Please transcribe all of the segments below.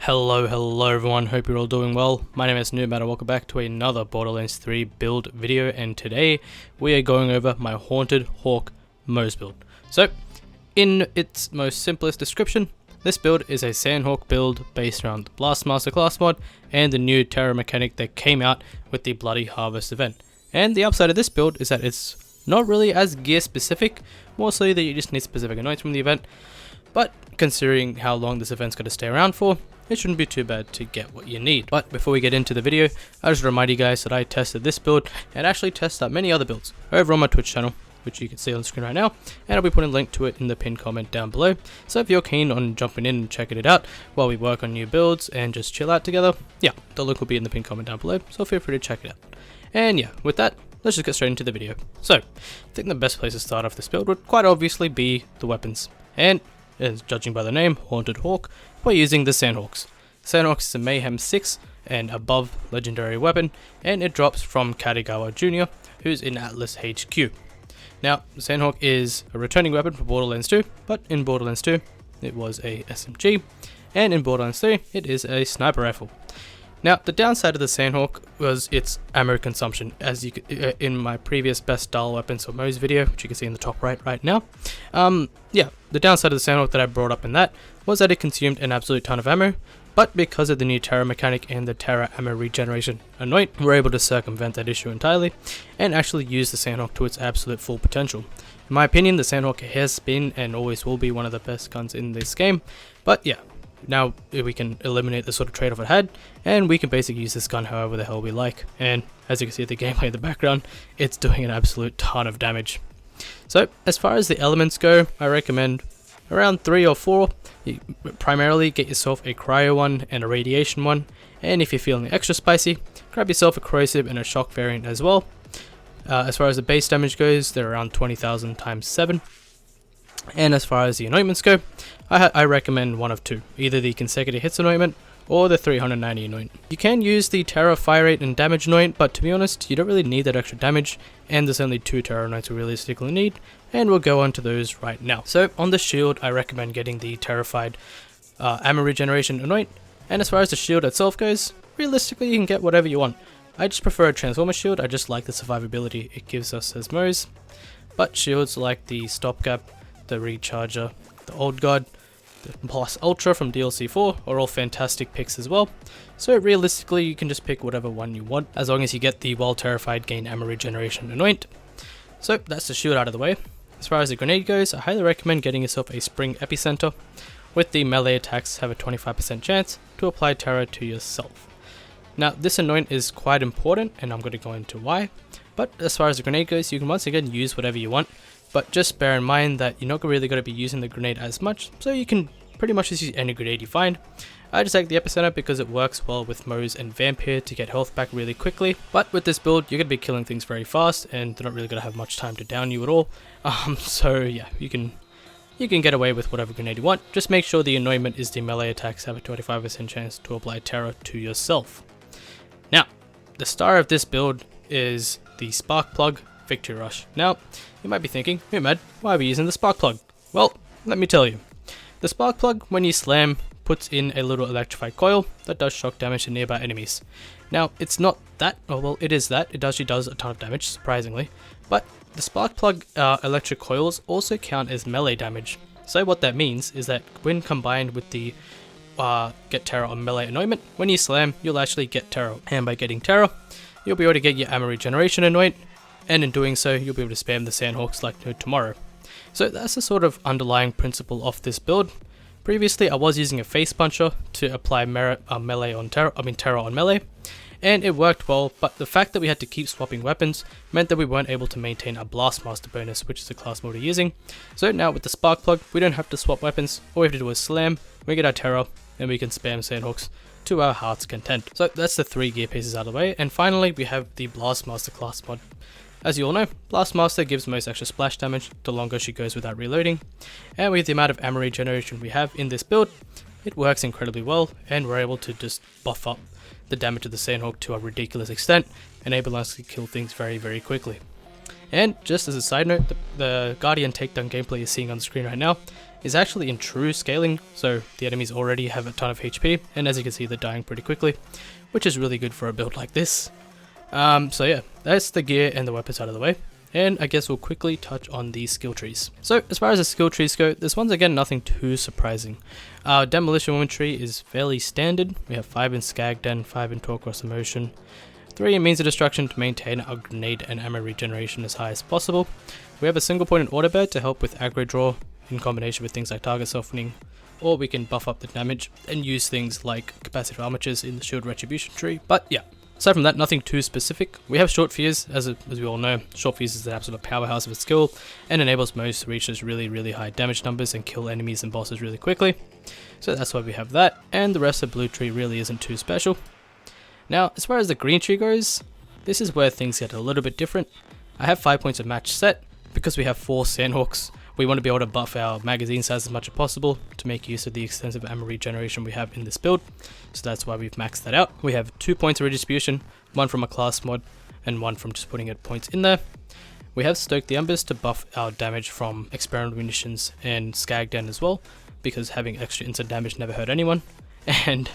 Hello everyone, hope you're all doing well. My name is Nootmad and welcome back to another Borderlands 3 build video, and today we are going over my Haunted Hawk Moze build. So, in its most simplest description, this build is a Sandhawk build based around the Blastmaster class mod and the new terror mechanic that came out with the Bloody Harvest event. And the upside of this build is that it's not really as gear specific, mostly that you just need specific anointments from the event, but considering how long this event's going to stay around for, it shouldn't be too bad to get what you need. But before we get into the video, I just remind you guys that I tested this build and actually tested out many other builds over on my Twitch channel, which you can see on the screen right now, and I'll be putting a link to it in the pinned comment down below. So if you're keen on jumping in and checking it out while we work on new builds and just chill out together, yeah, the link will be in the pinned comment down below, so feel free to check it out. And yeah, with that, let's just get straight into the video. So, I think the best place to start off this build would quite obviously be the weapons. And as judging by the name, Haunted Hawk, we're using the Sandhawks. Sandhawks is a Mayhem 6 and above legendary weapon, and it drops from Katagawa Jr., who's in Atlas HQ. Now, Sandhawk is a returning weapon for Borderlands 2, but in Borderlands 2, it was a SMG, and in Borderlands 3, it is a sniper rifle. Now, the downside of the Sandhawk was its ammo consumption, as you could, in my previous best style weapons for Moze video, which you can see in the top right now. Yeah, the downside of the Sandhawk that I brought up in that was that it consumed an absolute ton of ammo, but because of the new terror mechanic and the terror ammo regeneration anoint, we're able to circumvent that issue entirely and actually use the Sandhawk to its absolute full potential. In my opinion, the Sandhawk has been and always will be one of the best guns in this game, but yeah. Now we can eliminate the sort of trade-off it had, and we can basically use this gun however the hell we like. And as you can see at the gameplay in the background, it's doing an absolute ton of damage. So as far as the elements go, I recommend around 3 or 4. You primarily get yourself a cryo one and a radiation one, and if you're feeling extra spicy, grab yourself a corrosive and a shock variant as well. As far as the base damage goes, they're around 20,000 times 7. And as far as the anointments go, I recommend one of two, either the consecutive hits anointment or the 390 anoint. You can use the terror fire rate and damage anoint, but to be honest, you don't really need that extra damage, and there's only 2 terror anoints we realistically need, and we'll go on to those right now. So on the shield, I recommend getting the terrified ammo regeneration anoint, and as far as the shield itself goes, realistically you can get whatever you want. I just prefer a transformer shield. I just like the survivability it gives us as Moze, but shields like the stopgap, the recharger, the old god, the plus ultra from DLC 4 are all fantastic picks as well. So realistically you can just pick whatever one you want as long as you get the while terrified gain ammo regeneration anoint. So that's the shield out of the way. As far as the grenade goes, I highly recommend getting yourself a spring epicenter. With the melee attacks have a 25% chance to apply terror to yourself. Now this anoint is quite important and I'm going to go into why, but as far as the grenade goes, you can once again use whatever you want. But just bear in mind that you're not really going to be using the grenade as much, so you can pretty much just use any grenade you find. I just like the epicenter because it works well with Moze and Vampire to get health back really quickly. But with this build, you're going to be killing things very fast, and they're not really going to have much time to down you at all. So yeah, you can get away with whatever grenade you want. Just make sure the anointment is the melee attacks have a 25% chance to apply terror to yourself. Now, the star of this build is the Spark Plug Victory Rush. Now, you might be thinking, hey Mad, why are we using the Spark Plug? Well, let me tell you. The Spark Plug, when you slam, puts in a little electrified coil that does shock damage to nearby enemies. Now, it's not that, oh well, it is that, it actually does a ton of damage, surprisingly, but the Spark Plug electric coils also count as melee damage. So what that means is that when combined with the get terror on melee anointment, when you slam, you'll actually get terror, and by getting terror, you'll be able to get your ammo regeneration anoint, and in doing so, you'll be able to spam the Sandhawks like no tomorrow. So that's the sort of underlying principle of this build. Previously, I was using a face puncher to apply terror on melee, and it worked well, but the fact that we had to keep swapping weapons meant that we weren't able to maintain a Blastmaster bonus, which is the class mode we're using. So now with the Spark Plug, we don't have to swap weapons, all we have to do is slam, we get our terror, and we can spam Sandhawks to our heart's content. So that's the 3 gear pieces out of the way, and finally we have the Blastmaster class mod. As you all know, Blastmaster gives Moze extra splash damage the longer she goes without reloading, and with the amount of ammo regeneration we have in this build, it works incredibly well, and we're able to just buff up the damage of the Sandhawk to a ridiculous extent, enabling us to kill things very, very quickly. And just as a side note, the Guardian takedown gameplay you're seeing on the screen right now is actually in true scaling, so the enemies already have a ton of HP, and as you can see they're dying pretty quickly, which is really good for a build like this. So yeah, that's the gear and the weapons out of the way, and I guess we'll quickly touch on these skill trees. So as far as the skill trees go, this one's again nothing too surprising. Our Demolition Woman tree is fairly standard. We have 5 in Skag Den, 5 in Talk Cross Emotion, 3 in Means of Destruction to maintain our grenade and ammo regeneration as high as possible. We have a single point in Auto Bat to help with aggro draw in combination with things like target softening, or we can buff up the damage and use things like capacitive armatures in the Shield Retribution tree. But yeah, aside from that, nothing too specific. We have Short Fuse, as we all know. Short Fuse is an absolute powerhouse of a skill and enables Moze to reach those really high damage numbers and kill enemies and bosses really quickly. So that's why we have that, and the rest of Blue Tree really isn't too special. Now, as far as the Green Tree goes, this is where things get a little bit different. I have 5 points of match set. Because we have 4 Sandhawks, we want to be able to buff our magazine size as much as possible to make use of the extensive ammo regeneration we have in this build. So that's why we've maxed that out. We have 2 points of redistribution, 1 from a class mod and 1 from just putting points in there. We have Stoke the Embers to buff our damage from experimental munitions and Skag Den as well, because having extra instant damage never hurt anyone. And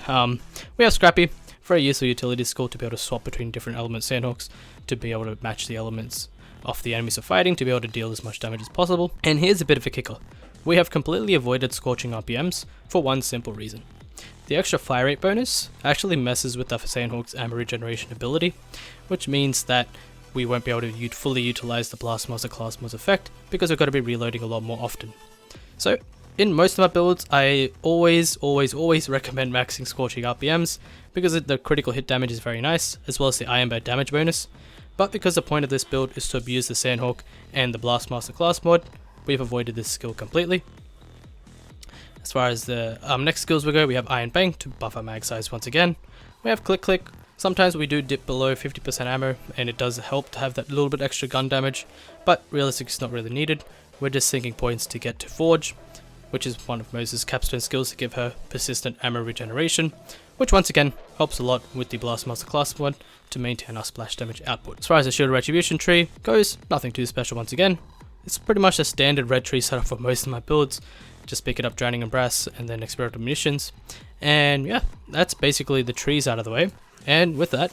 we have Scrappy for a useful utility skill to be able to swap between different element Sandhawks to be able to match the elements off the enemies are fighting to be able to deal as much damage as possible. And here's a bit of a kicker. We have completely avoided Scorching RPMs for one simple reason. The extra fire rate bonus actually messes with the Sandhawk's ammo regeneration ability, which means that we won't be able to fully utilize the Blast Master class mod's effect because we've got to be reloading a lot more often. So in most of my builds, I always recommend maxing Scorching RPMs because the critical hit damage is very nice, as well as the Iron Bat damage bonus. But because the point of this build is to abuse the Sandhawk and the Blast Master class mod, we've avoided this skill completely. As far as the next skills we go, we have Iron Bank to buff our mag size once again. We have Click Click. Sometimes we do dip below 50% ammo, and it does help to have that little bit extra gun damage, but realistically it's not really needed. We're just sinking points to get to Forge, which is one of Moze's capstone skills to give her persistent ammo regeneration, which once again helps a lot with the Blastmaster class mod to maintain our splash damage output. As far as the Shield Retribution tree goes, nothing too special once again. It's pretty much a standard red tree setup for most of my builds. Just pick it up Drowning in Brass and then Experimental Munitions. And yeah, that's basically the trees out of the way. And with that,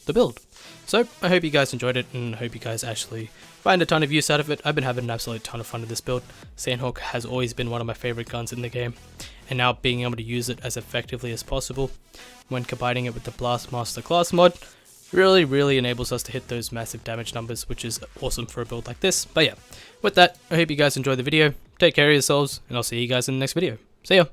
the build. So I hope you guys enjoyed it, and I hope you guys actually find a ton of use out of it. I've been having an absolute ton of fun with this build. Sandhawk has always been one of my favorite guns in the game, and now being able to use it as effectively as possible when combining it with the Blastmaster class mod really enables us to hit those massive damage numbers, which is awesome for a build like this. But yeah, with that, I hope you guys enjoyed the video. Take care of yourselves, and I'll see you guys in the next video. See ya!